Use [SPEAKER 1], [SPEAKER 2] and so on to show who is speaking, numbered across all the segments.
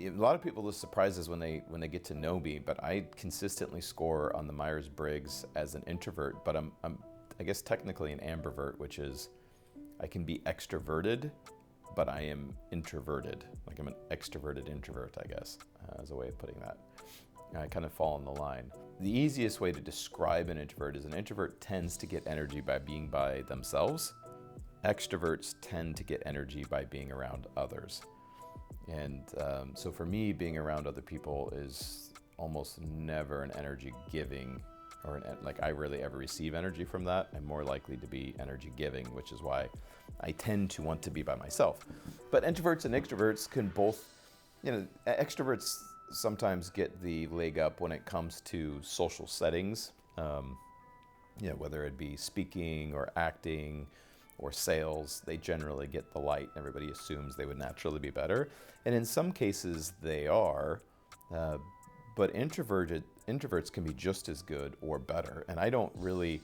[SPEAKER 1] A lot of people are surprises when they get to know me, but I consistently score on the Myers-Briggs as an introvert, but I guess technically an ambivert, which is I can be extroverted, but I am introverted. Like I'm an extroverted introvert, I guess, as a way of putting that. I kind of fall on the line. The easiest way to describe an introvert is an introvert tends to get energy by being by themselves. Extroverts tend to get energy by being around others. And so for me, being around other people is almost never an energy giving, or like I rarely ever receive energy from that. I'm more likely to be energy giving, which is why I tend to want to be by myself. But introverts and extroverts can both, extroverts sometimes get the leg up when it comes to social settings, whether it be speaking or acting or sales. They generally get the light. Everybody assumes they would naturally be better. And in some cases they are, but introverts can be just as good or better. And I don't really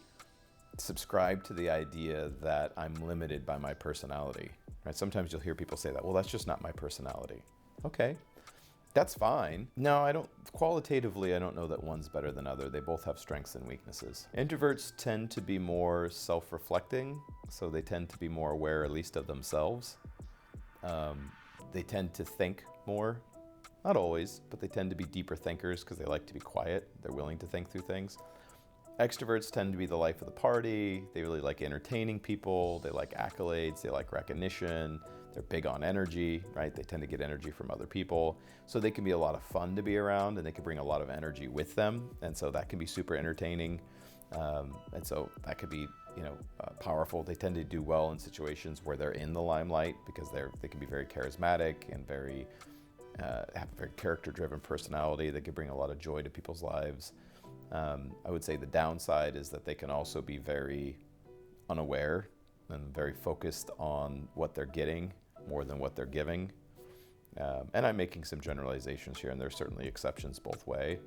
[SPEAKER 1] subscribe to the idea that I'm limited by my personality. Right? Sometimes you'll hear people say that, well, that's just not my personality. Okay, that's fine. No, qualitatively, I don't know that one's better than other. They both have strengths and weaknesses. Introverts tend to be more self-reflecting, so they tend to be more aware, at least of themselves. They tend to think more. Not always, but they tend to be deeper thinkers because they like to be quiet. They're willing to think through things. Extroverts tend to be the life of the party. They really like entertaining people. They like accolades. They like recognition. They're big on energy, right? They tend to get energy from other people. So they can be a lot of fun to be around, and they can bring a lot of energy with them. And so that can be super entertaining. And so that could be, powerful. They tend to do well in situations where they're in the limelight because they can be very charismatic and have a very character-driven personality that can bring a lot of joy to people's lives. I would say the downside is that they can also be very unaware and very focused on what they're getting more than what they're giving. And I'm making some generalizations here, and there's certainly exceptions both ways.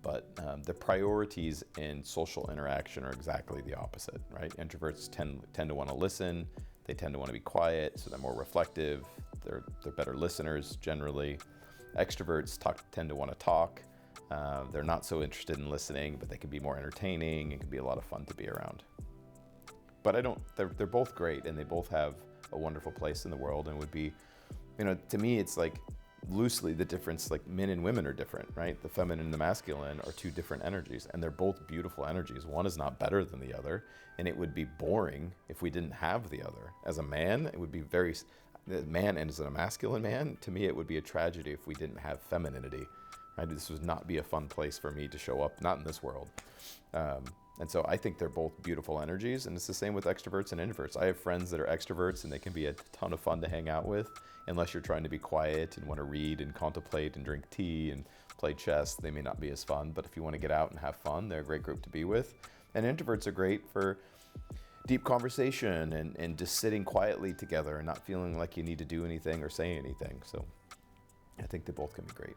[SPEAKER 1] But the priorities in social interaction are exactly the opposite, right? Introverts tend to want to listen. They tend to want to be quiet, so they're more reflective. They're better listeners generally. Extroverts tend to want to talk. They're not so interested in listening, but they can be more entertaining and can be a lot of fun to be around. But they're both great, and they both have a wonderful place in the world, and would be, to me, it's like loosely the difference, like men and women are different, right? The feminine and the masculine are two different energies, and they're both beautiful energies. One is not better than the other, and it would be boring if we didn't have the other. As a man, it would be and as a masculine man, to me, it would be a tragedy if we didn't have femininity. Right? This would not be a fun place for me to show up, not in this world. And so I think they're both beautiful energies, and it's the same with extroverts and introverts. I have friends that are extroverts, and they can be a ton of fun to hang out with. Unless you're trying to be quiet and want to read and contemplate and drink tea and play chess, they may not be as fun. But if you want to get out and have fun, they're a great group to be with. And introverts are great for deep conversation and just sitting quietly together and not feeling like you need to do anything or say anything. So I think they both can be great.